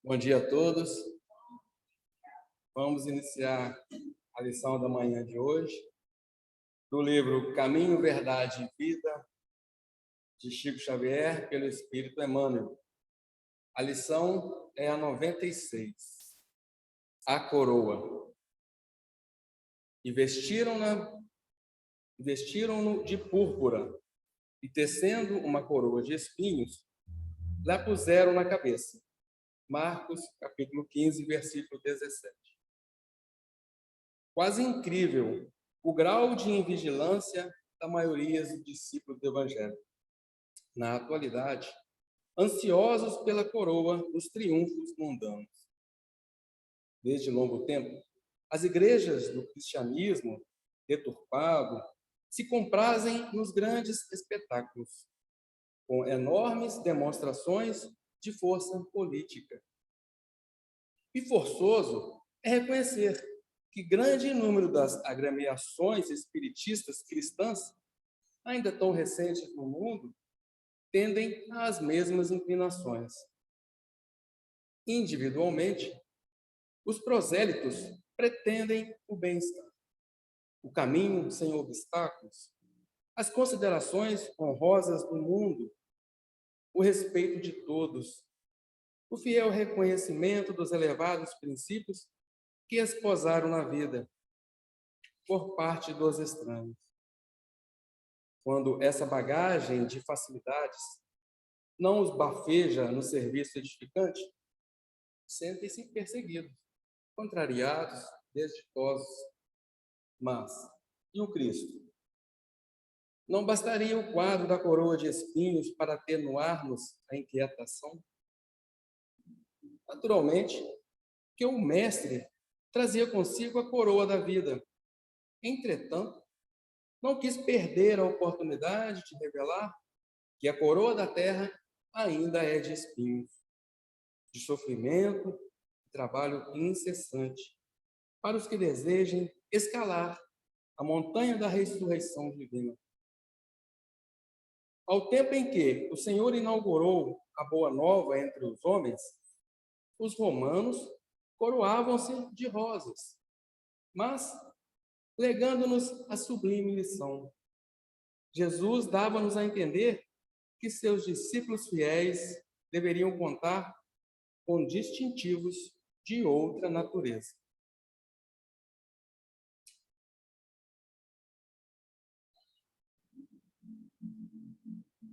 Bom dia a todos. Vamos iniciar a lição da manhã de hoje, do livro Caminho, Verdade e Vida, de Chico Xavier, pelo Espírito Emmanuel. A lição é a 96. A coroa. E vestiram-no de púrpura, e tecendo uma coroa de espinhos, lá puseram na cabeça. Marcos, capítulo 15, versículo 17. Quase incrível o grau de invigilância da maioria dos discípulos do Evangelho. Na atualidade, ansiosos pela coroa dos triunfos mundanos. Desde longo tempo, as igrejas do cristianismo deturpado se comprazem nos grandes espetáculos, com enormes demonstrações de força política. E forçoso é reconhecer que grande número das agremiações espiritistas cristãs, ainda tão recentes no mundo, tendem às mesmas inclinações. Individualmente, os prosélitos pretendem o bem-estar, o caminho sem obstáculos, as considerações honrosas do mundo, o respeito de todos, o fiel reconhecimento dos elevados princípios que esposaram na vida, por parte dos estranhos. Quando essa bagagem de facilidades não os bafeja no serviço edificante, sentem-se perseguidos, contrariados, desditosos. Mas, e o Cristo? Não bastaria o quadro da coroa de espinhos para atenuar-nos a inquietação? Naturalmente, que o Mestre trazia consigo a coroa da vida. Entretanto, não quis perder a oportunidade de revelar que a coroa da terra ainda é de espinhos, de sofrimento, de trabalho incessante, para os que desejem escalar a montanha da ressurreição divina. Ao tempo em que o Senhor inaugurou a boa nova entre os homens, os romanos coroavam-se de rosas, mas legando-nos a sublime lição. Jesus dava-nos a entender que seus discípulos fiéis deveriam contar com distintivos de outra natureza.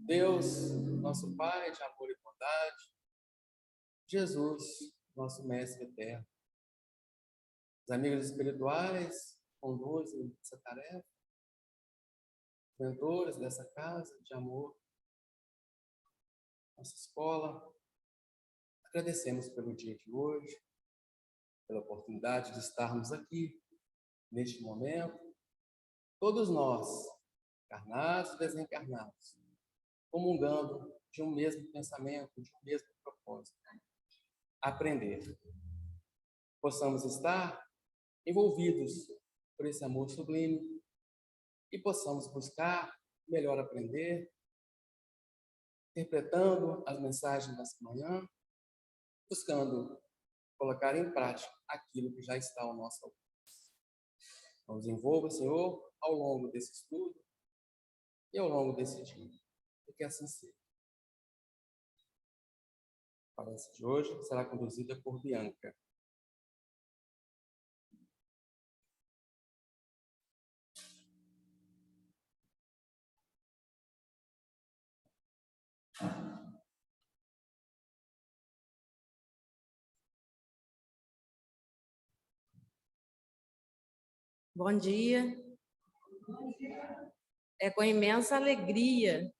Deus, nosso Pai de amor e bondade, Jesus, nosso Mestre eterno. Os amigos espirituais conduzem essa tarefa, mentores dessa casa de amor, nossa escola. Agradecemos pelo dia de hoje, pela oportunidade de estarmos aqui, neste momento, todos nós, encarnados e desencarnados, comungando de um mesmo pensamento, de um mesmo propósito: aprender. Possamos estar envolvidos por esse amor sublime e possamos buscar melhor aprender, interpretando as mensagens dessa manhã, buscando colocar em prática aquilo que já está ao nosso alcance. Nos envolva, Senhor, ao longo desse estudo e ao longo desse dia. E que assim seja. A palestra de hoje será conduzida por Bianca. Bom dia. É com imensa alegria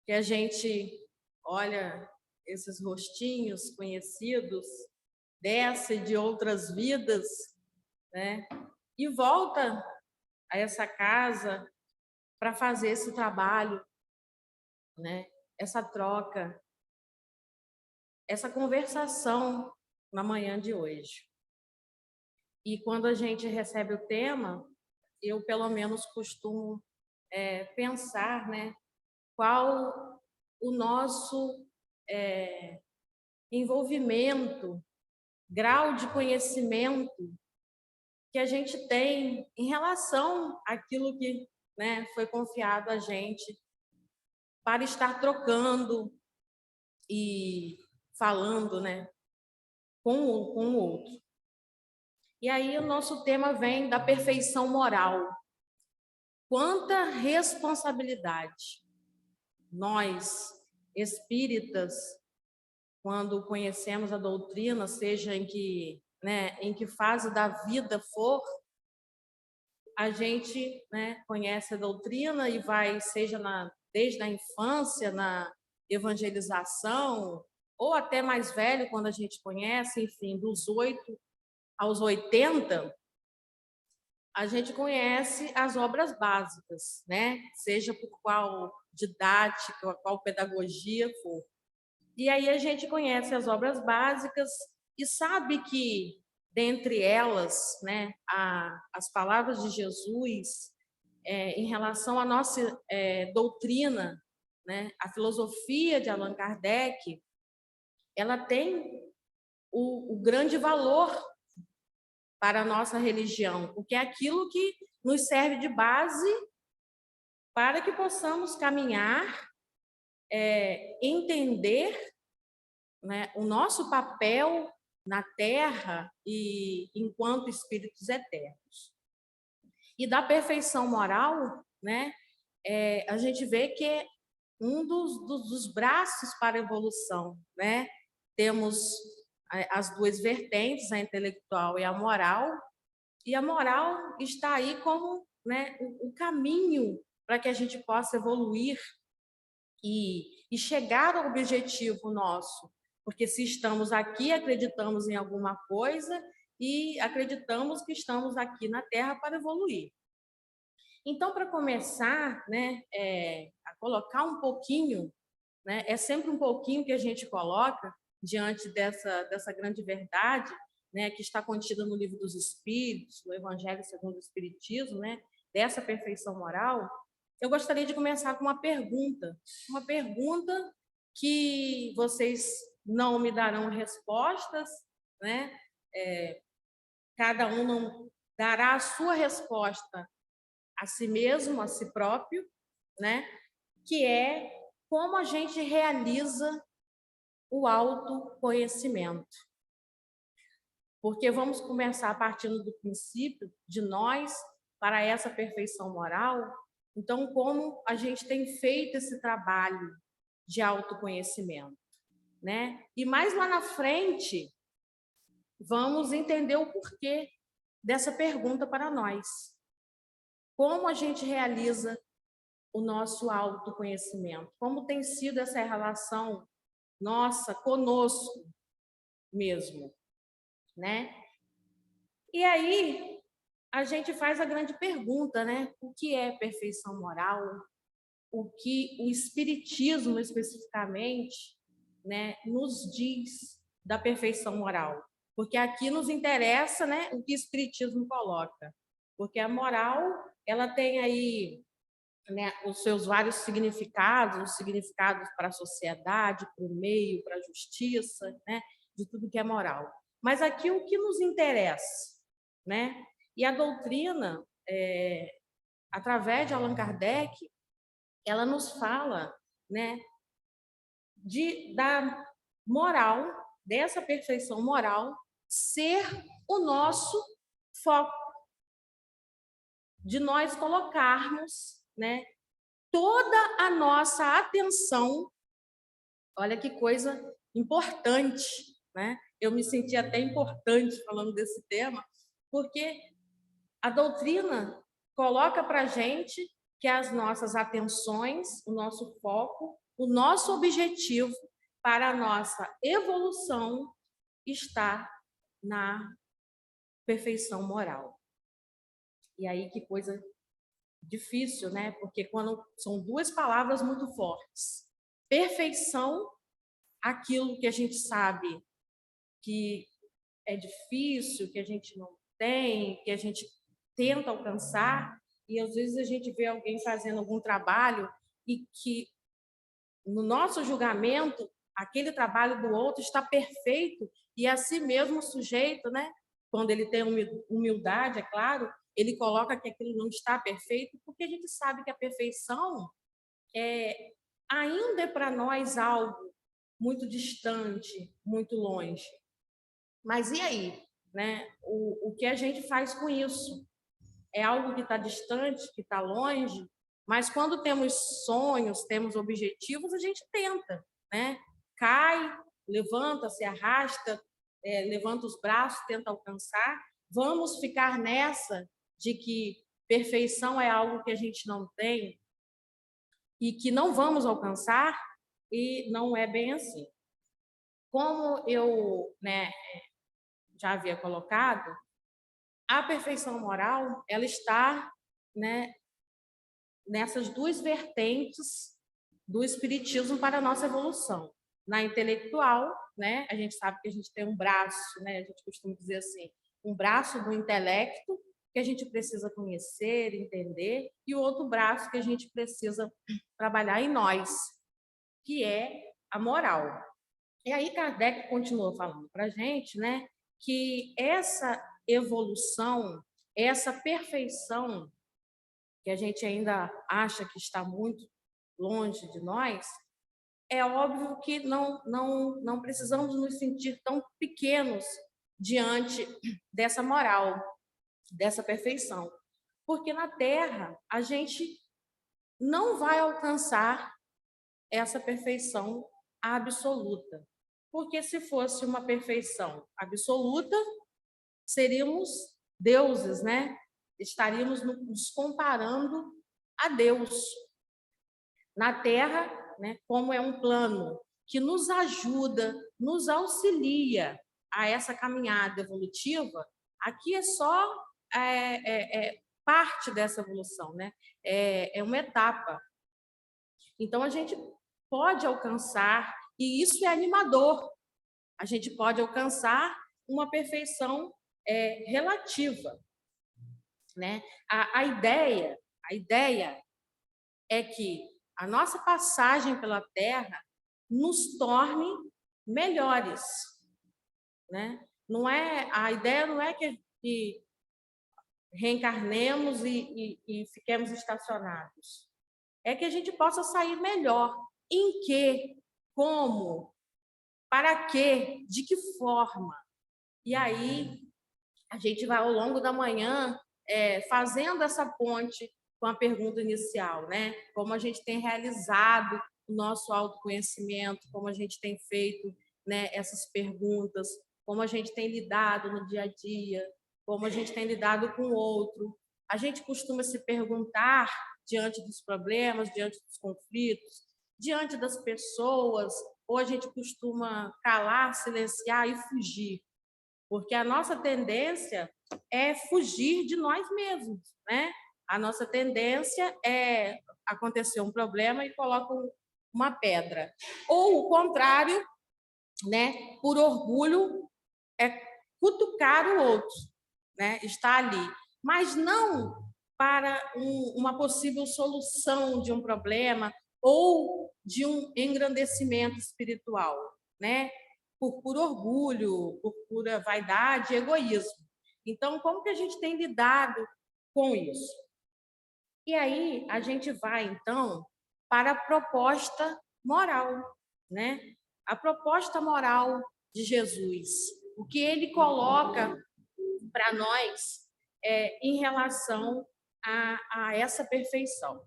que a gente olha esses rostinhos conhecidos dessa e de outras vidas, né? E volta a essa casa para fazer esse trabalho, né? Essa troca, essa conversação na manhã de hoje. E quando a gente recebe o tema, eu pelo menos costumo pensar, né? Qual o nosso envolvimento, grau de conhecimento que a gente tem em relação àquilo que, né, foi confiado a gente para estar trocando e falando, né, com o outro. E aí o nosso tema vem da perfeição moral. Quanta responsabilidade nós, espíritas, quando conhecemos a doutrina, seja em que, né, em que fase da vida for, a gente, né, conhece a doutrina e vai, seja desde a infância, na evangelização, ou até mais velho, quando a gente conhece, enfim, dos 8 aos 80, a gente conhece as obras básicas, né? Seja por qual didática, qual pedagogia for. E aí a gente conhece as obras básicas e sabe que, dentre elas, né, as palavras de Jesus em relação à nossa doutrina, né, a filosofia de Allan Kardec, ela tem o grande valor para a nossa religião, porque é aquilo que nos serve de base para que possamos caminhar, entender, né, o nosso papel na Terra e enquanto espíritos eternos. E da perfeição moral, né, a gente vê que é um dos braços para a evolução, né? Temos as duas vertentes, a intelectual e a moral está aí como, né, o caminho para que a gente possa evoluir e chegar ao objetivo nosso. Porque se estamos aqui, acreditamos em alguma coisa e acreditamos que estamos aqui na Terra para evoluir. Então, para começar, né, a colocar um pouquinho, né, é sempre um pouquinho que a gente coloca diante dessa grande verdade, né, que está contida no Livro dos Espíritos, no Evangelho segundo o Espiritismo, né, dessa perfeição moral. Eu gostaria de começar com uma pergunta que vocês não me darão respostas, né? Cada um não dará a sua resposta a si mesmo, a si próprio, né? Que é como a gente realiza o autoconhecimento. Porque vamos começar partindo do princípio de nós para essa perfeição moral. Então, como a gente tem feito esse trabalho de autoconhecimento, né? E mais lá na frente, vamos entender o porquê dessa pergunta para nós. Como a gente realiza o nosso autoconhecimento? Como tem sido essa relação nossa conosco mesmo, né? E aí a gente faz a grande pergunta, né? O que é perfeição moral? O que o espiritismo especificamente, né, nos diz da perfeição moral? Porque aqui nos interessa, né, o que o espiritismo coloca. Porque a moral, ela tem aí, né, os seus vários significados, os significados para a sociedade, para o meio, para a justiça, né, de tudo que é moral. Mas aqui o que nos interessa, né? E a doutrina, através de Allan Kardec, ela nos fala, né, da moral, dessa perfeição moral, ser o nosso foco, de nós colocarmos, né, toda a nossa atenção. Olha que coisa importante, né? Eu me senti até importante falando desse tema, porque a doutrina coloca para a gente que as nossas atenções, o nosso foco, o nosso objetivo para a nossa evolução está na perfeição moral. E aí que coisa difícil, né? Porque quando são duas palavras muito fortes. Perfeição, aquilo que a gente sabe que é difícil, que a gente não tem, que a gente tenta alcançar, e às vezes a gente vê alguém fazendo algum trabalho e que, no nosso julgamento, aquele trabalho do outro está perfeito e a si mesmo sujeito, né? Quando ele tem humildade, é claro, ele coloca que aquilo não está perfeito, porque a gente sabe que a perfeição ainda é para nós algo muito distante, muito longe. Mas e aí, né? O que a gente faz com isso? É algo que está distante, que está longe, mas quando temos sonhos, temos objetivos, a gente tenta, né? Cai, levanta, se arrasta, levanta os braços, tenta alcançar. Vamos ficar nessa de que perfeição é algo que a gente não tem e que não vamos alcançar, e não é bem assim. Como eu, né, já havia colocado, a perfeição moral, ela está, né, nessas duas vertentes do espiritismo para a nossa evolução. Na intelectual, né, a gente sabe que a gente tem um braço, né, a gente costuma dizer assim, um braço do intelecto que a gente precisa conhecer, entender, e o outro braço que a gente precisa trabalhar em nós, que é a moral. E aí Kardec continua falando para a gente, né, que essa evolução, essa perfeição que a gente ainda acha que está muito longe de nós, é óbvio que não precisamos nos sentir tão pequenos diante dessa moral, dessa perfeição. Porque na Terra a gente não vai alcançar essa perfeição absoluta. Porque se fosse uma perfeição absoluta, seríamos deuses, né? Estaríamos nos comparando a Deus. Na Terra, né, como é um plano que nos ajuda, nos auxilia a essa caminhada evolutiva, aqui é só parte dessa evolução, né? É uma etapa. Então, a gente pode alcançar, e isso é animador, a gente pode alcançar uma perfeição relativa, né? A ideia é que a nossa passagem pela Terra nos torne melhores, né? A ideia não é que reencarnemos e fiquemos estacionados. É que a gente possa sair melhor. Em que? Como? Para quê? De que forma? E aí a gente vai ao longo da manhã fazendo essa ponte com a pergunta inicial, né? Como a gente tem realizado o nosso autoconhecimento, como a gente tem feito, né, essas perguntas, como a gente tem lidado no dia a dia, como a gente tem lidado com o outro. A gente costuma se perguntar diante dos problemas, diante dos conflitos, diante das pessoas, ou a gente costuma calar, silenciar e fugir? Porque a nossa tendência é fugir de nós mesmos, né? A nossa tendência é acontecer um problema e coloca uma pedra. Ou o contrário, né? Por orgulho, é cutucar o outro, né? Está ali. Mas não para uma possível solução de um problema ou de um engrandecimento espiritual, né? Por puro orgulho, por pura vaidade e egoísmo. Então, como que a gente tem lidado com isso? E aí, a gente vai, então, para a proposta moral, né? A proposta moral de Jesus. O que ele coloca para nós em relação a essa perfeição.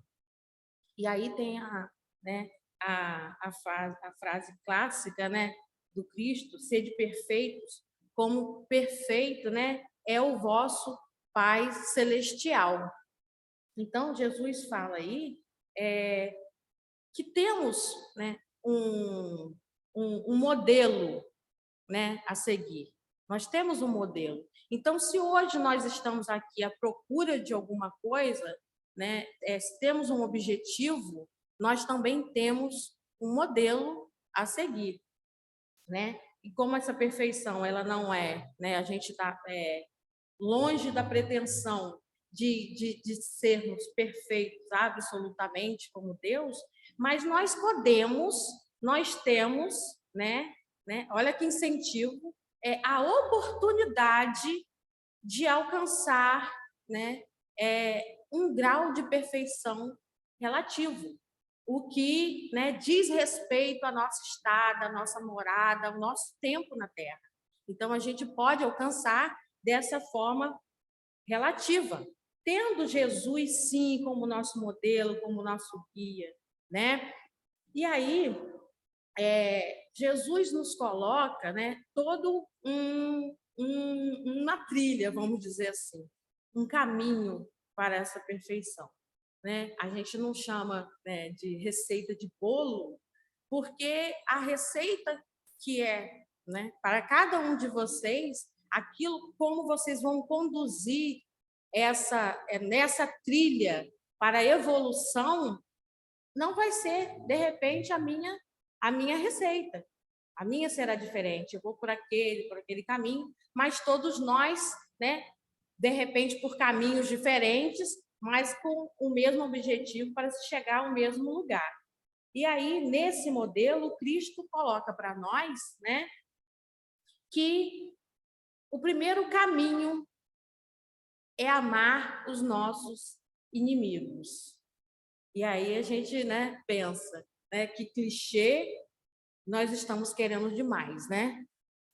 E aí tem a frase clássica, né, do Cristo: sede perfeitos, como perfeito, né, é o vosso Pai Celestial. Então, Jesus fala aí que temos, né, um modelo, né, a seguir. Nós temos um modelo. Então, se hoje nós estamos aqui à procura de alguma coisa, né, se temos um objetivo, nós também temos um modelo a seguir, né? E como essa perfeição ela não é, né, a gente está longe da pretensão de sermos perfeitos absolutamente como Deus, mas nós temos Olha que incentivo, a oportunidade de alcançar, um grau de perfeição relativo, o que, diz respeito ao nosso estado, à nossa morada, ao nosso tempo na Terra. Então, a gente pode alcançar dessa forma relativa, tendo Jesus, sim, como nosso modelo, como nosso guia, E aí, Jesus nos coloca, todo uma trilha, vamos dizer assim, um caminho para essa perfeição, A gente não chama, de receita de bolo, porque a receita que para cada um de vocês, aquilo como vocês vão conduzir nessa trilha para a evolução, não vai ser, de repente, a minha receita. A minha será diferente. Eu vou por aquele caminho, mas todos nós, de repente, por caminhos diferentes, mas com o mesmo objetivo para se chegar ao mesmo lugar. E aí, nesse modelo, Cristo coloca para nós, que o primeiro caminho é amar os nossos inimigos. E aí a gente, pensa, que clichê nós estamos querendo demais,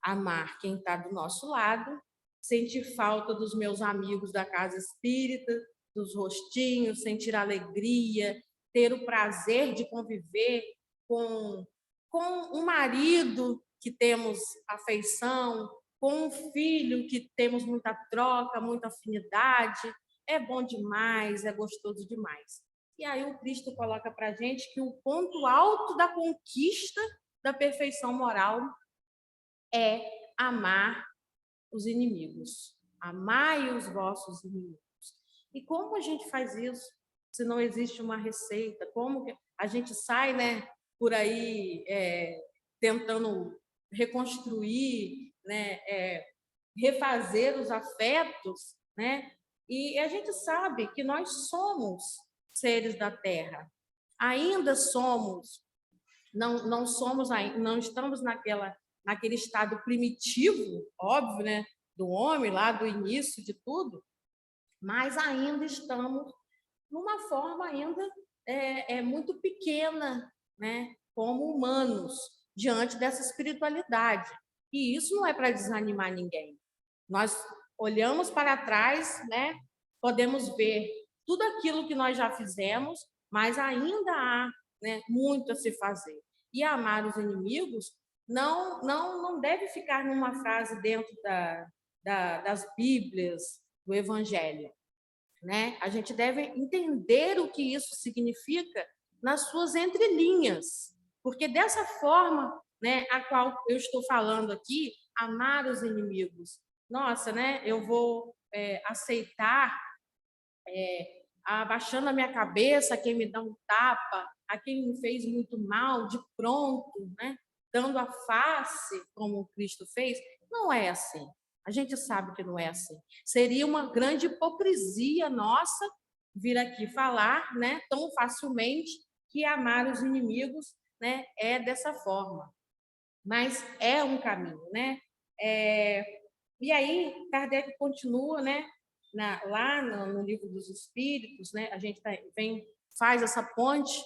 Amar quem está do nosso lado, sentir falta dos meus amigos da casa espírita, dos rostinhos, sentir alegria, ter o prazer de conviver com um marido que temos afeição, com um filho que temos muita troca, muita afinidade. É bom demais, é gostoso demais. E aí o Cristo coloca para a gente que o ponto alto da conquista da perfeição moral é amar os inimigos. Amai os vossos inimigos. E como a gente faz isso se não existe uma receita? Como que a gente sai, por aí tentando reconstruir, refazer os afetos, E a gente sabe que nós somos seres da Terra. Ainda somos, não somos, não estamos naquele estado primitivo, óbvio, do homem lá do início de tudo, mas ainda estamos numa forma ainda muito pequena, como humanos, diante dessa espiritualidade. E isso não é para desanimar ninguém. Nós olhamos para trás, podemos ver tudo aquilo que nós já fizemos, mas ainda há, muito a se fazer. E amar os inimigos não deve ficar numa frase dentro das Bíblias, do Evangelho. A gente deve entender o que isso significa nas suas entrelinhas, porque dessa forma, a qual eu estou falando aqui, amar os inimigos. Nossa, eu vou aceitar, abaixando a minha cabeça, quem me dá um tapa, a quem me fez muito mal, de pronto, dando a face, como Cristo fez. Não é assim. A gente sabe que não é assim. Seria uma grande hipocrisia nossa vir aqui falar, tão facilmente que amar os inimigos, é dessa forma. Mas é um caminho, E aí Kardec continua, lá no Livro dos Espíritos, a gente faz essa ponte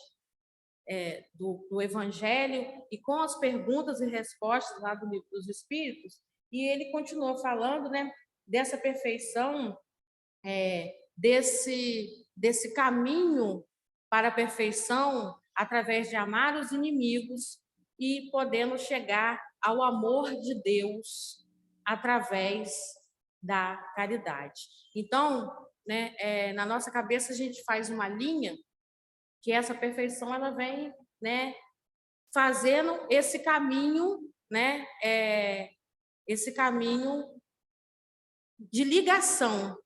do Evangelho e com as perguntas e respostas lá do Livro dos Espíritos. E ele continuou falando, dessa perfeição, desse caminho para a perfeição através de amar os inimigos e podendo chegar ao amor de Deus através da caridade. Então, na nossa cabeça a gente faz uma linha que essa perfeição ela vem, fazendo esse caminho, esse caminho de ligação.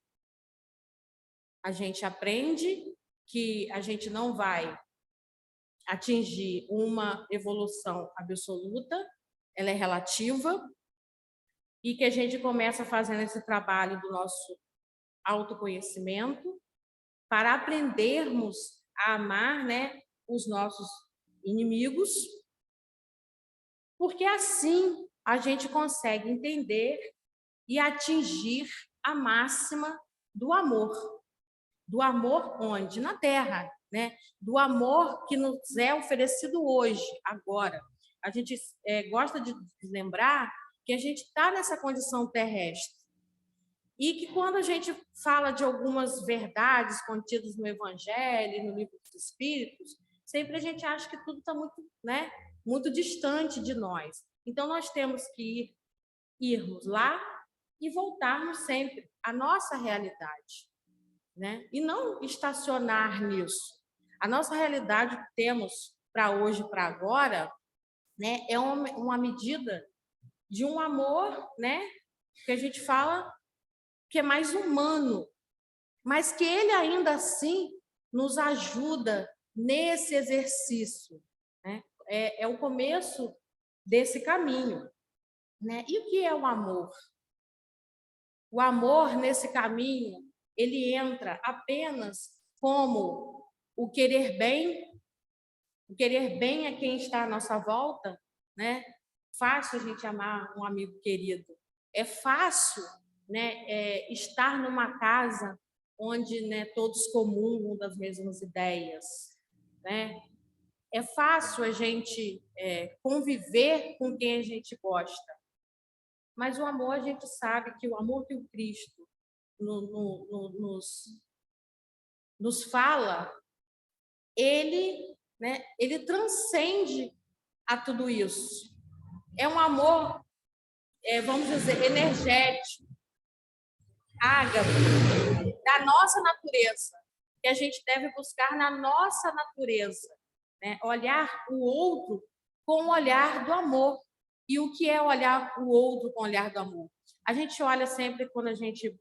A gente aprende que a gente não vai atingir uma evolução absoluta, ela é relativa, e que a gente começa fazendo esse trabalho do nosso autoconhecimento para aprendermos a amar, os nossos inimigos, porque assim a gente consegue entender e atingir a máxima do amor. Do amor onde? Na Terra, né? Do amor que nos é oferecido hoje, agora. A gente gosta de lembrar que a gente está nessa condição terrestre e que quando a gente fala de algumas verdades contidas no Evangelho, no Livro dos Espíritos, sempre a gente acha que tudo está muito, né, muito distante de nós. Então, nós temos que irmos lá e voltarmos sempre à nossa realidade, né? E não estacionar nisso. A nossa realidade que temos para hoje, para agora, né, é uma medida de um amor, né, que a gente fala que é mais humano, mas que ele ainda assim nos ajuda nesse exercício, né? É o começo desse caminho, né? E o que é o amor? O amor nesse caminho, ele entra apenas como o querer bem a quem está à nossa volta, né? Fácil a gente amar um amigo querido. É fácil, né, estar numa casa onde, né, todos comungam das mesmas ideias, né? É fácil a gente conviver com quem a gente gosta. Mas o amor, a gente sabe que o amor que o Cristo nos fala, ele transcende a tudo isso. É um amor, vamos dizer, energético, ágape, da nossa natureza, que a gente deve buscar na nossa natureza, né? Olhar o outro com o olhar do amor. E o que é olhar o outro com o olhar do amor? A gente olha sempre quando a gente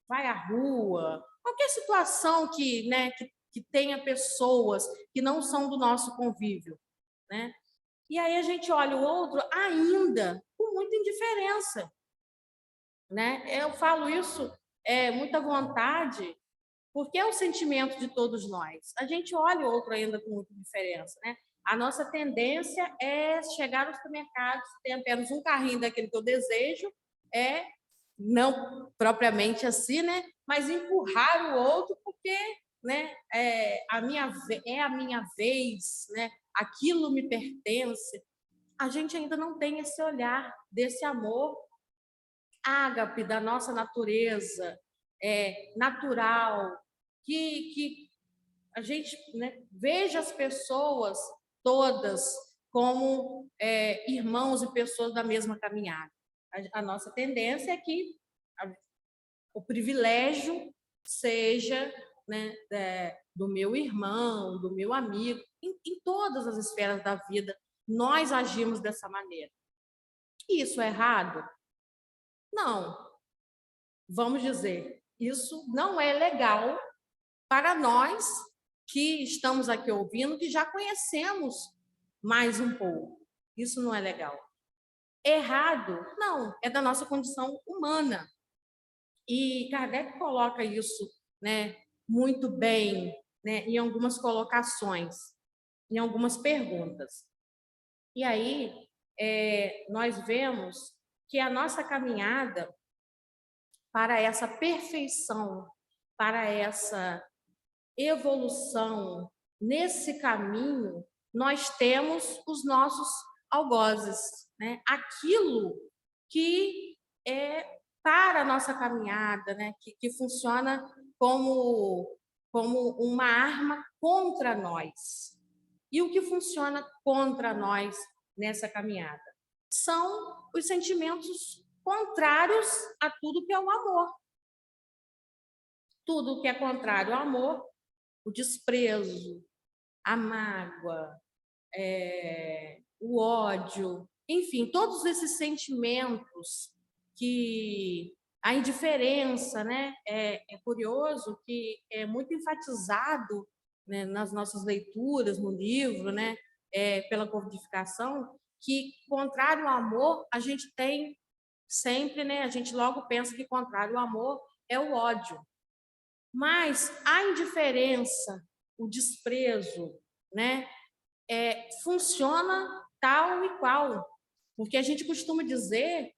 vai à rua, qualquer situação que tenha pessoas que não são do nosso convívio, né? E aí a gente olha o outro ainda com muita indiferença, né? Eu falo isso muita vontade, porque é o sentimento de todos nós. A gente olha o outro ainda com muita indiferença, né? A nossa tendência é chegar no supermercado, ter apenas um carrinho daquele que eu desejo, não propriamente assim, né? Mas empurrar o outro porque, né? É a minha vez, né? Aquilo me pertence. A gente ainda não tem esse olhar desse amor ágape da nossa natureza, natural, que a gente, né, veja as pessoas todas como irmãos e pessoas da mesma caminhada. A nossa tendência é que o privilégio seja, né, do meu irmão, do meu amigo, em todas as esferas da vida, nós agimos dessa maneira. E isso é errado? Não. Vamos dizer, isso não é legal para nós que estamos aqui ouvindo, que já conhecemos mais um pouco. Isso não é legal. Errado? Não, é da nossa condição humana. E Kardec coloca isso, né, muito bem, né, em algumas colocações, em algumas perguntas. E aí, nós vemos que a nossa caminhada para essa perfeição, para essa evolução, nesse caminho, nós temos os nossos algozes, né? Aquilo que é para a nossa caminhada, né? Que funciona como uma arma contra nós. E o que funciona contra nós nessa caminhada? São os sentimentos contrários a tudo que é o amor. Tudo que é contrário ao amor, o desprezo, a mágoa, o ódio, enfim, todos esses sentimentos que a indiferença, né? É curioso que é muito enfatizado, né, nas nossas leituras, no livro, né? Pela codificação, que contrário ao amor, a gente tem sempre, né? A gente logo pensa que contrário ao amor é o ódio. Mas a indiferença, o desprezo, né, funciona tal e qual. Porque a gente costuma dizer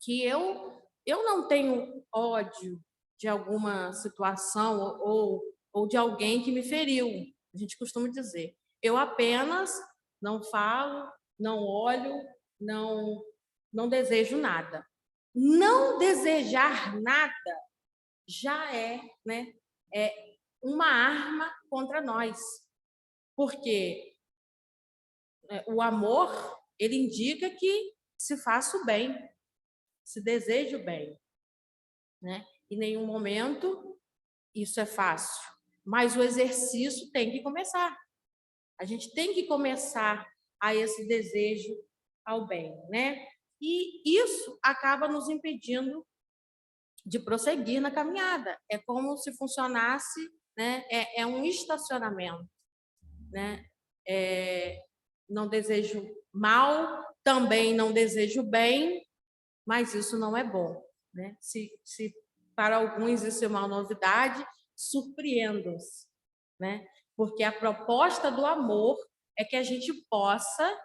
que eu não tenho ódio de alguma situação ou de alguém que me feriu. A gente costuma dizer. Eu apenas não falo, não olho, não, não desejo nada. Não desejar nada já é, né, é uma arma contra nós. Porque o amor, ele indica que se faça o bem, se deseja o bem, né? Em nenhum momento isso é fácil, mas o exercício tem que começar. A gente tem que começar a esse desejo ao bem, né? E isso acaba nos impedindo de prosseguir na caminhada. É como se funcionasse, né? É um estacionamento, né? Não desejo mal, também não desejo bem, mas isso não é bom, né? Se para alguns isso é uma novidade, surpreendam-se, né? Porque a proposta do amor é que a gente possa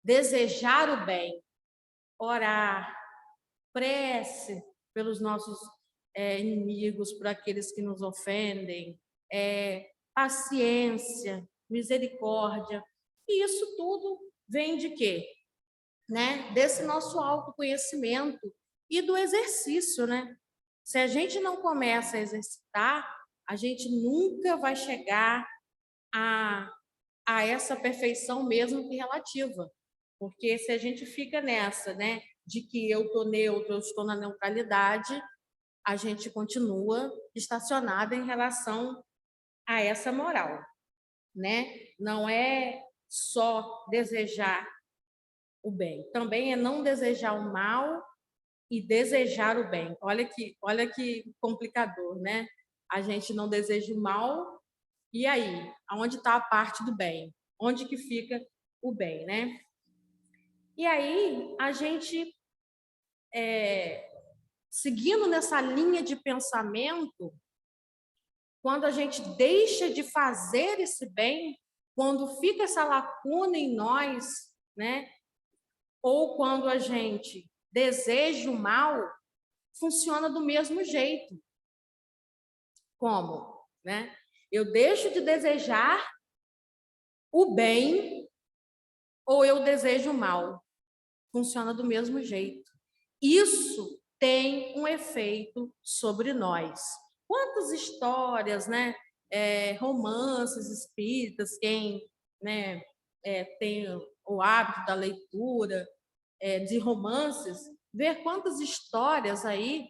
desejar o bem, orar, prece pelos nossos inimigos, por aqueles que nos ofendem, paciência, misericórdia. E isso tudo vem de quê? Né? Desse nosso autoconhecimento e do exercício, né? Se a gente não começa a exercitar, a gente nunca vai chegar a, a essa perfeição mesmo que relativa. Porque se a gente fica nessa, né, de que eu estou neutro, eu estou na neutralidade, a gente continua estacionada em relação a essa moral, né? Não é só desejar o bem, também é não desejar o mal e desejar o bem. Olha que complicador, né? A gente não deseja o mal, e aí? Aonde está a parte do bem? Onde que fica o bem, né? E aí, a gente, seguindo nessa linha de pensamento, quando a gente deixa de fazer esse bem, quando fica essa lacuna em nós, né? Ou quando a gente deseja o mal, funciona do mesmo jeito. Como, né? Eu deixo de desejar o bem ou eu desejo o mal. Funciona do mesmo jeito. Isso tem um efeito sobre nós. Quantas histórias, né? Romances espíritas, quem, né, tem o hábito da leitura de romances, ver quantas histórias aí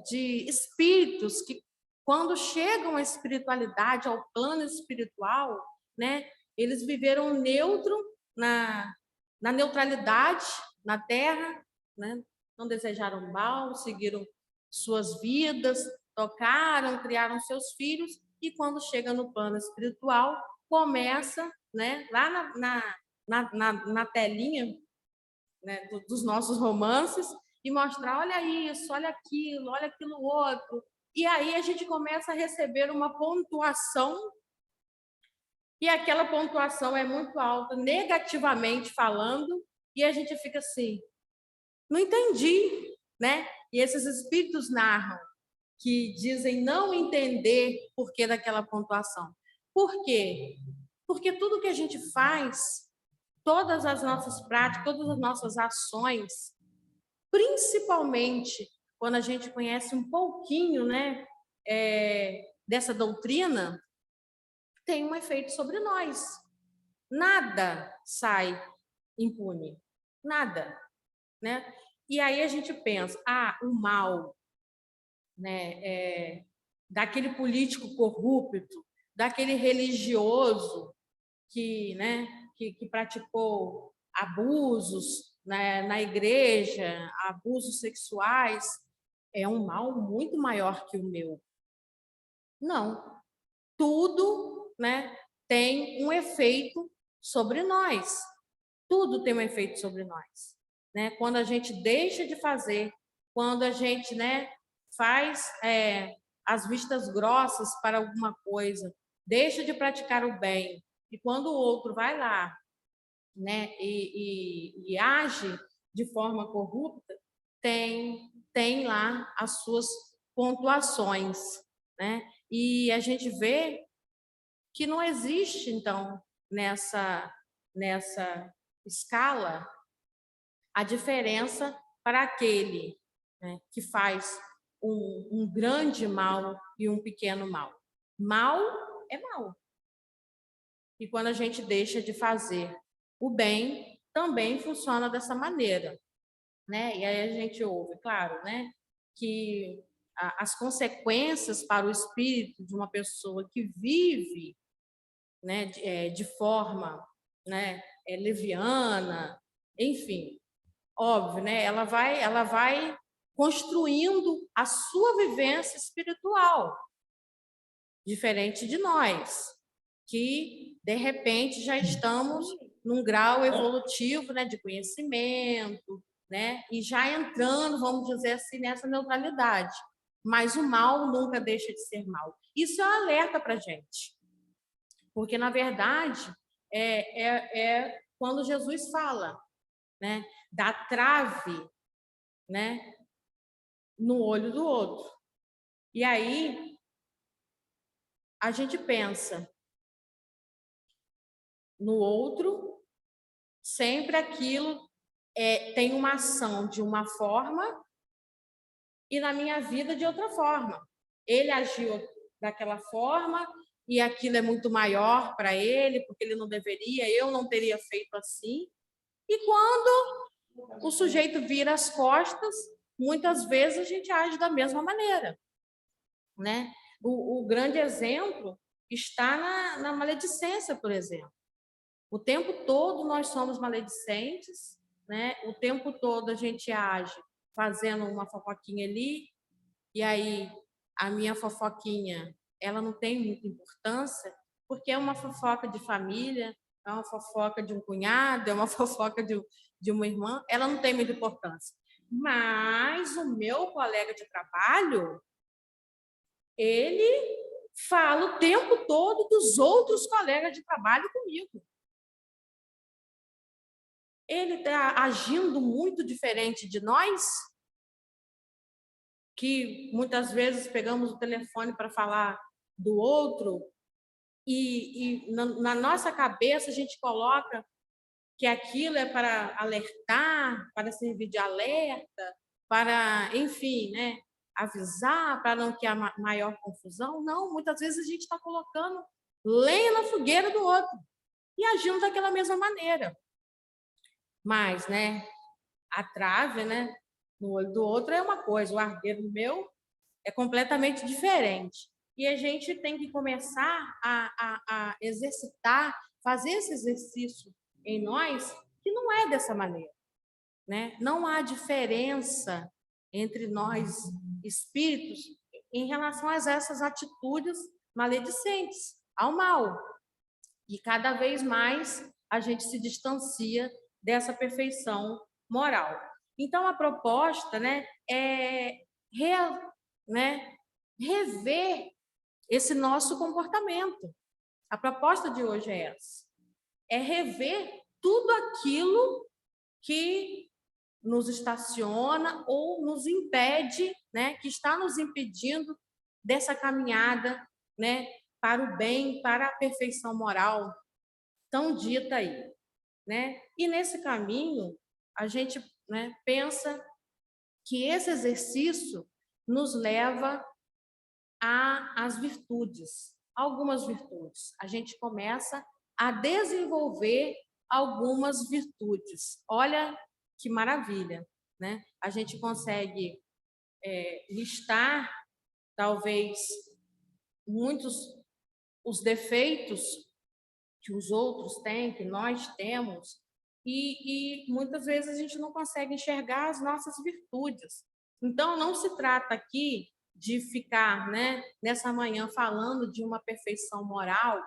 de espíritos que, quando chegam à espiritualidade, ao plano espiritual, né, eles viveram neutro na neutralidade na Terra, né, não desejaram mal, seguiram suas vidas, tocaram, criaram seus filhos, e quando chega no plano espiritual, começa, né, lá na telinha, né, dos nossos romances, e mostrar, olha isso, olha aquilo outro. E aí a gente começa a receber uma pontuação, e aquela pontuação é muito alta, negativamente falando, e a gente fica assim, não entendi, né? E esses espíritos narram que dizem não entender por que daquela pontuação. Por quê? Porque tudo que a gente faz, todas as nossas práticas, todas as nossas ações, principalmente quando a gente conhece um pouquinho, né, dessa doutrina, tem um efeito sobre nós. Nada sai impune, nada, né? E aí a gente pensa, o mal, né, daquele político corrupto, daquele religioso que, né, que praticou abusos, né, na igreja, abusos sexuais, é um mal muito maior que o meu. Não, tudo, né, tem um efeito sobre nós. Tudo tem um efeito sobre nós, né? Quando a gente deixa de fazer, quando a gente, né, faz as vistas grossas para alguma coisa, deixa de praticar o bem, e quando o outro vai lá né, e age de forma corrupta, tem lá as suas pontuações, né? E a gente vê que não existe, então, nessa escala, a diferença para aquele, né, que faz um grande mal e um pequeno mal. Mal é mal. E quando a gente deixa de fazer o bem, também funciona dessa maneira, né? E aí a gente ouve, claro, né, que as consequências para o espírito de uma pessoa que vive, né, de forma, né, leviana, enfim, óbvio, né? Ela vai construindo a sua vivência espiritual, diferente de nós, que de repente já estamos num grau evolutivo, né, de conhecimento, né, e já entrando, vamos dizer assim, nessa neutralidade. Mas o mal nunca deixa de ser mal. Isso é um alerta para a gente, porque na verdade é quando Jesus fala, né, da trave, né, no olho do outro. E aí a gente pensa no outro, sempre aquilo tem uma ação de uma forma e na minha vida de outra forma. Ele agiu daquela forma e aquilo é muito maior para ele, porque ele não deveria, eu não teria feito assim. E quando o sujeito vira as costas, muitas vezes a gente age da mesma maneira, né? O grande exemplo está na maledicência, por exemplo. O tempo todo nós somos maledicentes, né? O tempo todo a gente age fazendo uma fofoquinha ali, e aí a minha fofoquinha, ela não tem muita importância, porque é uma fofoca de família, é uma fofoca de um cunhado, é uma fofoca de uma irmã, ela não tem muita importância. Mas o meu colega de trabalho, ele fala o tempo todo dos outros colegas de trabalho comigo. Ele está agindo muito diferente de nós, que muitas vezes pegamos o telefone para falar do outro e na nossa cabeça a gente coloca que aquilo é para alertar, para servir de alerta, para, enfim, né, avisar, para não criar maior confusão. Não, muitas vezes a gente está colocando lenha na fogueira do outro e agindo daquela mesma maneira. Mas, né, a trave, né, no olho do outro é uma coisa, o ardeiro meu é completamente diferente. E a gente tem que começar a exercitar, fazer esse exercício em nós, que não é dessa maneira, né? Não há diferença entre nós, espíritos, em relação a essas atitudes maledicentes, ao mal. E cada vez mais a gente se distancia dessa perfeição moral. Então, a proposta, né, é né, rever esse nosso comportamento. A proposta de hoje é essa. É rever tudo aquilo que nos estaciona ou nos impede, né, que está nos impedindo dessa caminhada, né, para o bem, para a perfeição moral tão dita aí, né? E nesse caminho, a gente, né, pensa que esse exercício nos leva às virtudes, algumas virtudes. A gente começa a desenvolver algumas virtudes. Olha que maravilha, né? A gente consegue listar, talvez, muitos os defeitos que os outros têm, que nós temos, e muitas vezes a gente não consegue enxergar as nossas virtudes. Então, não se trata aqui de ficar, né, nessa manhã falando de uma perfeição moral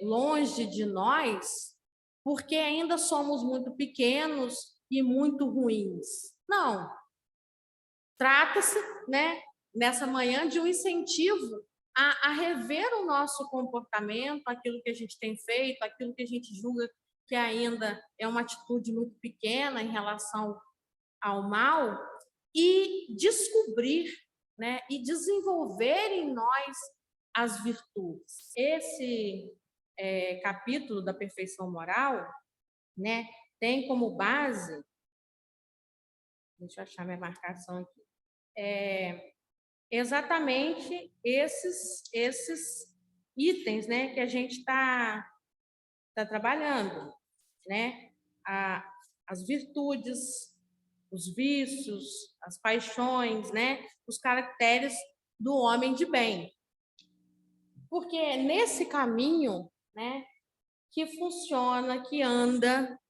longe de nós, porque ainda somos muito pequenos e muito ruins. Não. Trata-se, né, nessa manhã de um incentivo a rever o nosso comportamento, aquilo que a gente tem feito, aquilo que a gente julga que ainda é uma atitude muito pequena em relação ao mal, e descobrir, né, e desenvolver em nós as virtudes. Esse capítulo da perfeição moral, né, tem como base, deixa eu achar minha marcação aqui, exatamente esses itens, né, que a gente está trabalhando, né? As virtudes, os vícios, as paixões, né? Os caracteres do homem de bem. Porque é nesse caminho, né, que funciona, que anda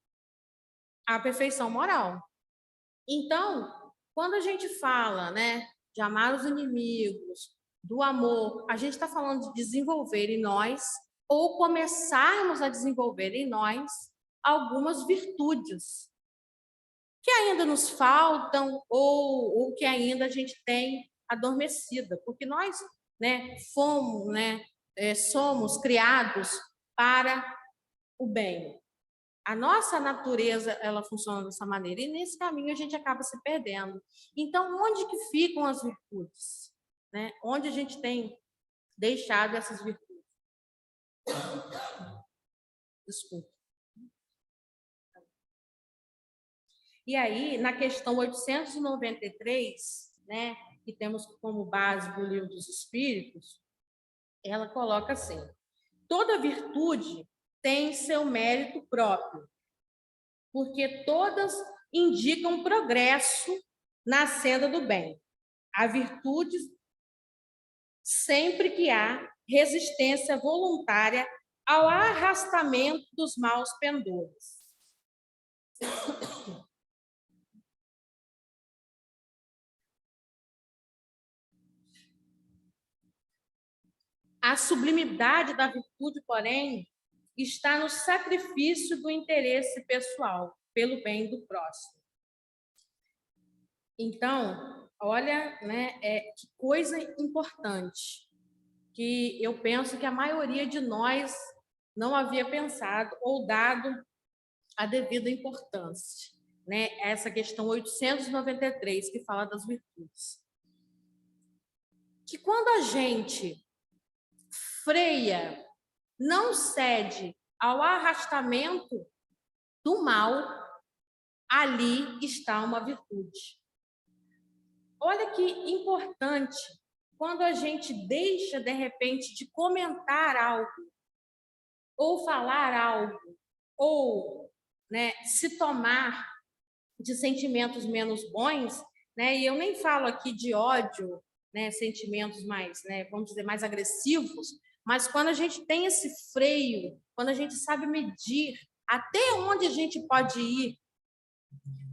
a perfeição moral. Então, quando a gente fala, né, de amar os inimigos, do amor, a gente está falando de desenvolver em nós, ou começarmos a desenvolver em nós, algumas virtudes que ainda nos faltam, ou que ainda a gente tem adormecida, porque nós, né, fomos, né, somos criados para o bem. A nossa natureza, ela funciona dessa maneira, e nesse caminho a gente acaba se perdendo. Então, onde que ficam as virtudes? Né? Onde a gente tem deixado essas virtudes? Desculpa. E aí, na questão 893, né, que temos como base do Livro dos Espíritos, ela coloca assim: toda virtude tem seu mérito próprio, porque todas indicam progresso na senda do bem. A virtude, sempre que há resistência voluntária ao arrastamento dos maus pendores. A sublimidade da virtude, porém, está no sacrifício do interesse pessoal pelo bem do próximo. Então, olha, né, que coisa importante, que eu penso que a maioria de nós não havia pensado ou dado a devida importância, né? Essa questão 893, que fala das virtudes. Que quando a gente freia, não cede ao arrastamento do mal, ali está uma virtude. Olha que importante, quando a gente deixa, de repente, de comentar algo, ou falar algo, ou, né, se tomar de sentimentos menos bons, né, e eu nem falo aqui de ódio, né, sentimentos mais, né, vamos dizer, mais agressivos, mas quando a gente tem esse freio, quando a gente sabe medir até onde a gente pode ir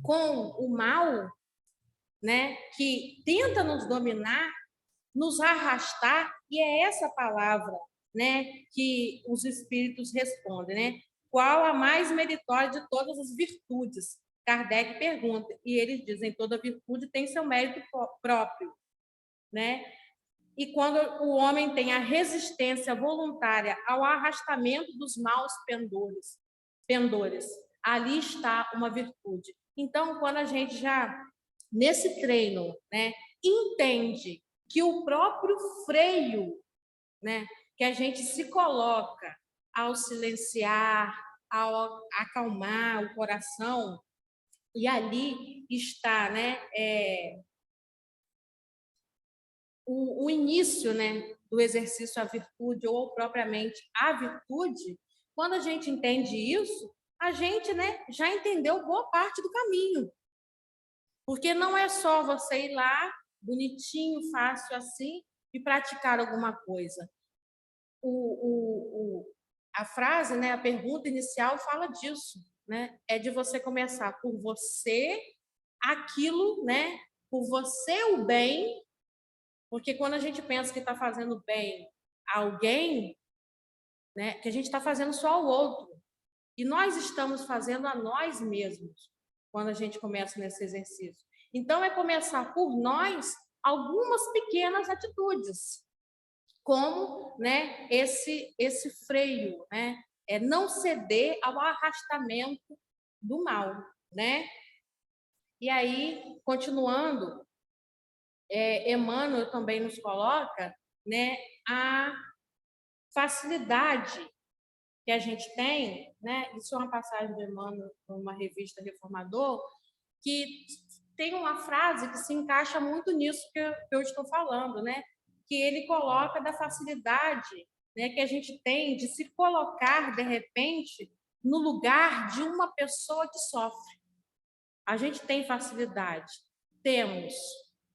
com o mal, né, que tenta nos dominar, nos arrastar, e é essa palavra, né, que os espíritos respondem, né? Qual a mais meritória de todas as virtudes? Kardec pergunta, e eles dizem: toda virtude tem seu mérito próprio, né? E quando o homem tem a resistência voluntária ao arrastamento dos maus pendores, ali está uma virtude. Então, quando a gente já, nesse treino, né, entende que o próprio freio, né, que a gente se coloca ao silenciar, ao acalmar o coração, e ali está, né, o início, né, do exercício à virtude, ou propriamente a virtude. Quando a gente entende isso, a gente, né, já entendeu boa parte do caminho. Porque não é só você ir lá, bonitinho, fácil assim, e praticar alguma coisa. A frase, né, a pergunta inicial fala disso, né? É de você começar por você, aquilo, né? Por você o bem, porque quando a gente pensa que está fazendo bem a alguém, né, que a gente está fazendo só ao outro, e nós estamos fazendo a nós mesmos quando a gente começa nesse exercício. Então, é começar por nós algumas pequenas atitudes, como, né, esse freio, né, não ceder ao arrastamento do mal, né? E aí, continuando, Emmanuel também nos coloca, né, a facilidade que a gente tem, né? Isso é uma passagem de Emmanuel, uma revista Reformador, que tem uma frase que se encaixa muito nisso que eu estou falando, né? Que ele coloca da facilidade, né, que a gente tem de se colocar, de repente, no lugar de uma pessoa que sofre. A gente tem facilidade, temos,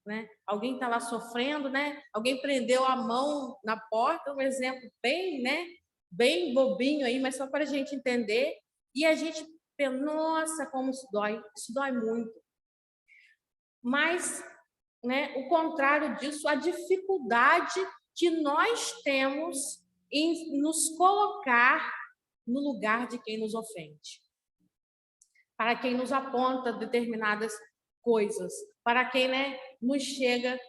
né? Alguém está lá sofrendo, né? Alguém prendeu a mão na porta, um exemplo bem, né? Bem bobinho aí, mas só para a gente entender. E a gente pensa, nossa, como isso dói muito. Mas, né, o contrário disso, a dificuldade que nós temos em nos colocar no lugar de quem nos ofende, para quem nos aponta determinadas coisas, para quem, né, nos chega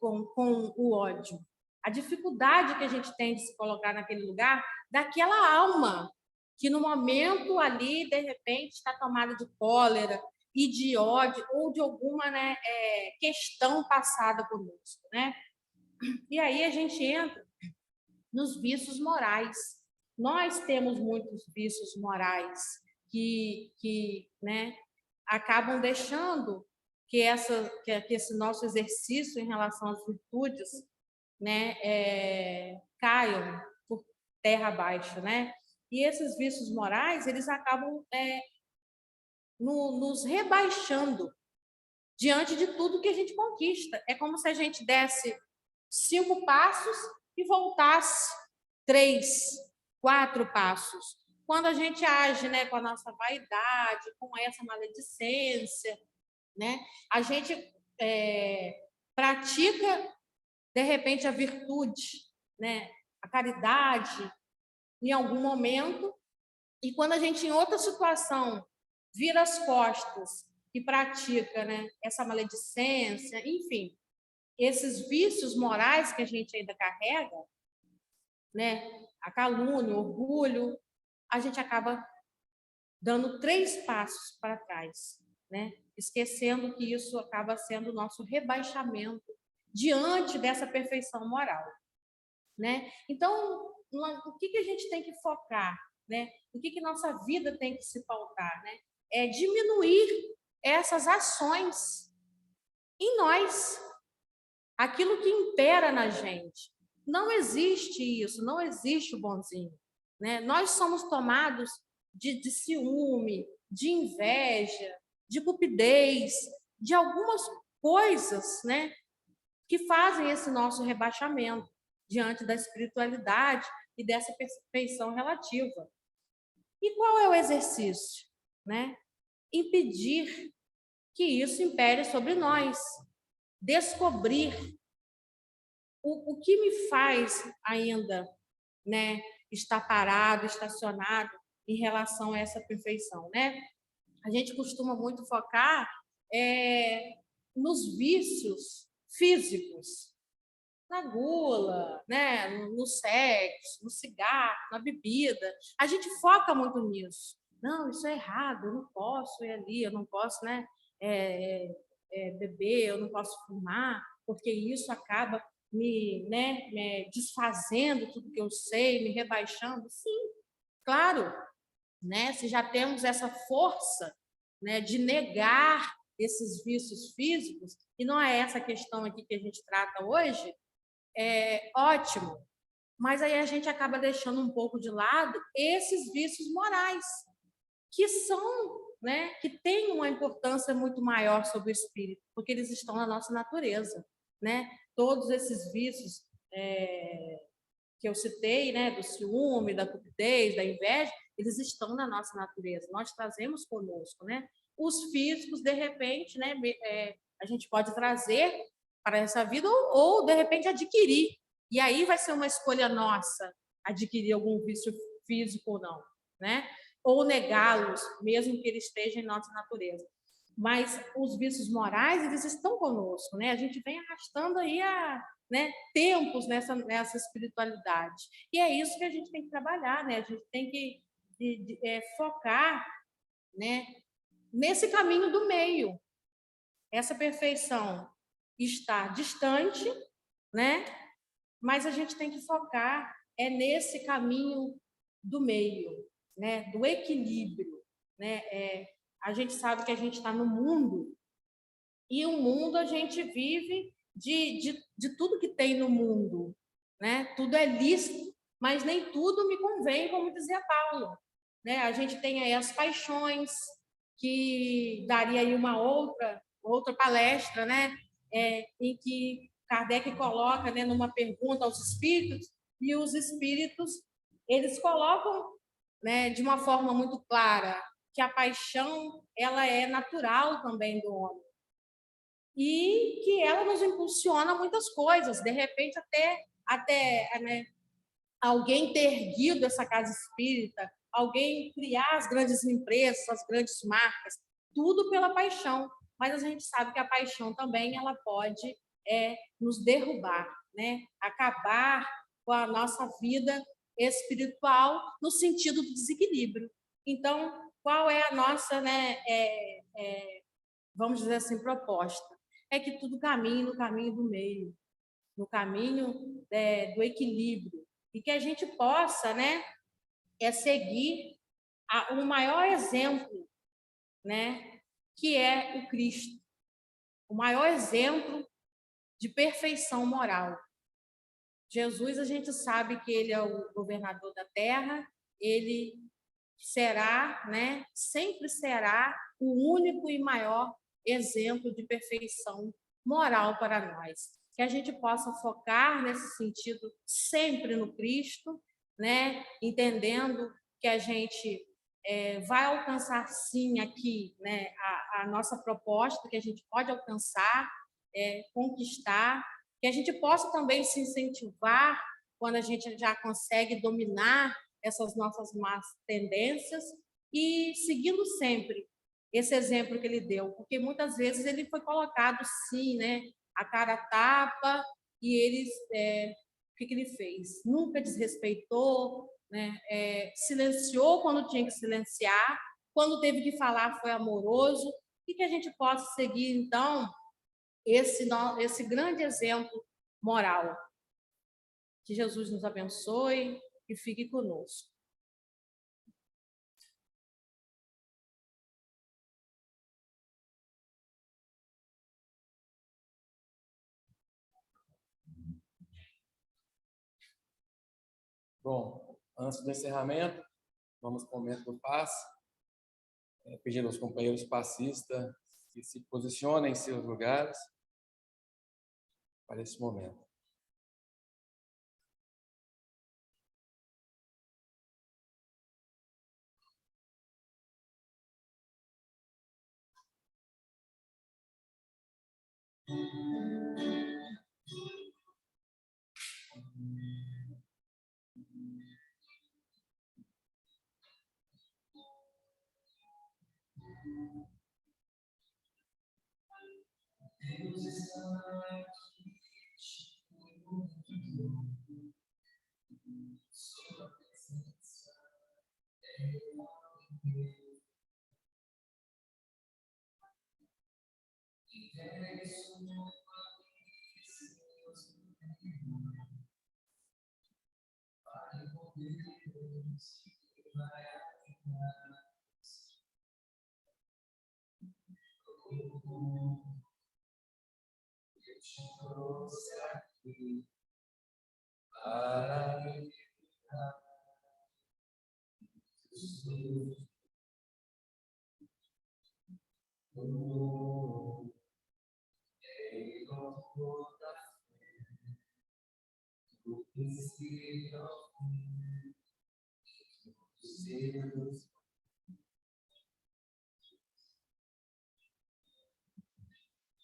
com o ódio. A dificuldade que a gente tem de se colocar naquele lugar daquela alma que no momento ali, de repente, está tomada de cólera e de ódio ou de alguma, né, questão passada conosco, né? E aí a gente entra nos vícios morais. Nós temos muitos vícios morais que né, acabam deixando que esse nosso exercício em relação às virtudes, né, caiam por terra abaixo, né? E esses vícios morais, eles acabam nos rebaixando diante de tudo que a gente conquista. É como se a gente desse 5 passos e voltasse 3, 4 passos. Quando a gente age, né, com a nossa vaidade, com essa maledicência, né, a gente pratica, de repente, a virtude, né, a caridade, em algum momento, e quando a gente, em outra situação, vira as costas e pratica, né, essa maledicência, enfim, esses vícios morais que a gente ainda carrega, né, a calúnia, o orgulho, a gente acaba dando 3 passos para trás, né, esquecendo que isso acaba sendo o nosso rebaixamento diante dessa perfeição moral, né? Então, o que a gente tem que focar, né? O que nossa vida tem que se pautar, né? É diminuir essas ações em nós, aquilo que impera na gente. Não existe isso, não existe o bonzinho, né? Nós somos tomados de ciúme, de inveja, de cupidez, de algumas coisas, né, que fazem esse nosso rebaixamento diante da espiritualidade e dessa perfeição relativa. E qual é o exercício, né? Impedir que isso impere sobre nós, descobrir o que me faz ainda, né, estar parado, estacionado em relação a essa perfeição, né? A gente costuma muito focar nos vícios físicos, na gula, né, no sexo, no cigarro, na bebida. A gente foca muito nisso. Não, isso é errado, eu não posso ir ali, eu não posso, né, beber, eu não posso fumar, porque isso acaba me desfazendo tudo que eu sei, me rebaixando. Sim, claro, né? Se já temos essa força, né, de negar esses vícios físicos, e não é essa questão aqui que a gente trata hoje, ótimo. Mas aí a gente acaba deixando um pouco de lado esses vícios morais, que são, né, que têm uma importância muito maior sobre o espírito, porque eles estão na nossa natureza, né? Todos esses vícios que eu citei, né, do ciúme, da cupidez, da inveja, eles estão na nossa natureza, nós trazemos conosco, né? Os físicos, de repente, né, a gente pode trazer para essa vida ou de repente adquirir, e aí vai ser uma escolha nossa adquirir algum vício físico ou não, né? Ou negá-los, mesmo que ele esteja em nossa natureza. Mas os vícios morais, eles estão conosco, né? A gente vem arrastando aí tempos nessa espiritualidade. E é isso que a gente tem que trabalhar, né? A gente tem que focar, né, nesse caminho do meio. Essa perfeição está distante, né? Mas a gente tem que focar nesse caminho do meio, né? Do equilíbrio, né? A gente sabe que a gente está no mundo, e o mundo a gente vive de tudo que tem no mundo, né? Tudo é lícito, mas nem tudo me convém, como dizia Paulo, né? A gente tem aí as paixões, que daria aí uma outra palestra, né? Em que Kardec coloca, né, numa pergunta aos espíritos, e os espíritos, eles colocam, né, de uma forma muito clara, que a paixão, ela é natural também do homem, e que ela nos impulsiona a muitas coisas. De repente, até né, alguém ter erguido essa casa espírita, alguém criar as grandes empresas, as grandes marcas, tudo pela paixão. Mas a gente sabe que a paixão também, ela pode nos derrubar, né? Acabar com a nossa vida espiritual no sentido do desequilíbrio. Então, qual é a nossa, né, vamos dizer assim, proposta? É que tudo caminhe no caminho do meio, no caminho do equilíbrio, e que a gente possa, né, seguir o maior exemplo, né, que é o Cristo, o maior exemplo de perfeição moral. Jesus, a gente sabe que ele é o governador da terra, ele será, né, sempre será o único e maior exemplo de perfeição moral para nós. Que a gente possa focar nesse sentido sempre no Cristo, né, entendendo que a gente vai alcançar sim aqui, né, a nossa proposta, que a gente pode alcançar, conquistar, que a gente possa também se incentivar quando a gente já consegue dominar essas nossas más tendências, e seguindo sempre esse exemplo que ele deu, porque muitas vezes ele foi colocado, sim, né, a cara tapa, e ele, o que ele fez? Nunca desrespeitou, né, silenciou quando tinha que silenciar, quando teve que falar foi amoroso, e que a gente possa seguir, então, esse grande exemplo moral. Que Jesus nos abençoe e fique conosco. Bom, antes do encerramento, vamos para o momento do passe, pedindo aos companheiros passistas que se posicionem em seus lugares para esse momento.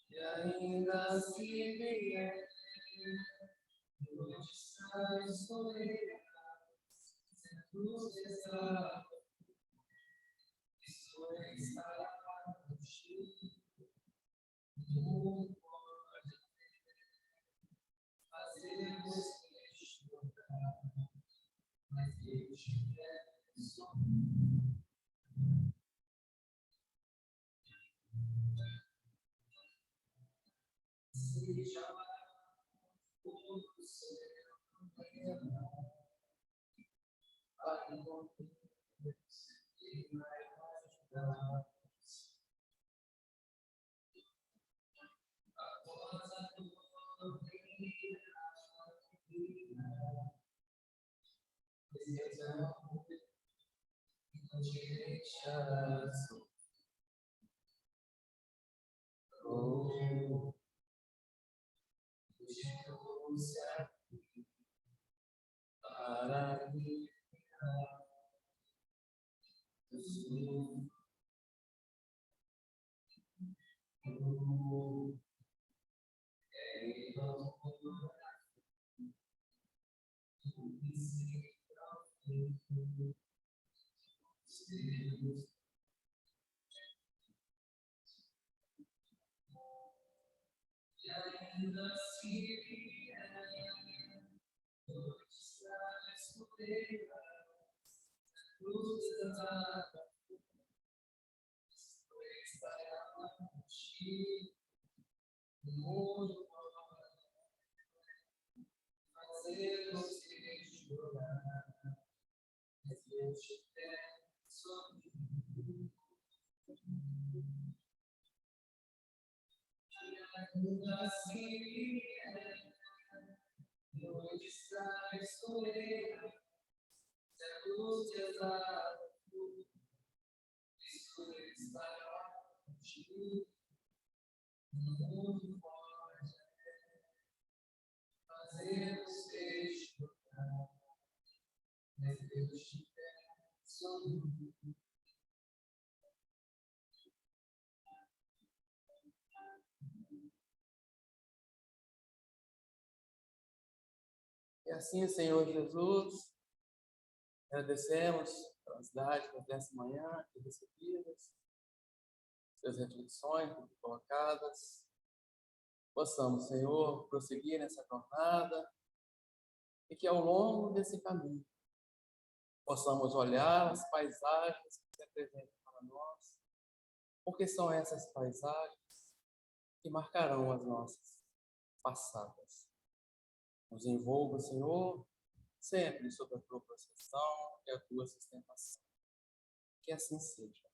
E ainda se vier, E assim, Senhor Jesus, agradecemos pelas dádivas dessa manhã aqui recebidas, suas reflexões colocadas. Possamos, Senhor, prosseguir nessa jornada e que ao longo desse caminho possamos olhar as paisagens que se apresentam para nós, porque são essas paisagens que marcarão as nossas passadas. Nos envolva, Senhor, sempre sob a tua proteção e a tua sustentação. Que assim seja.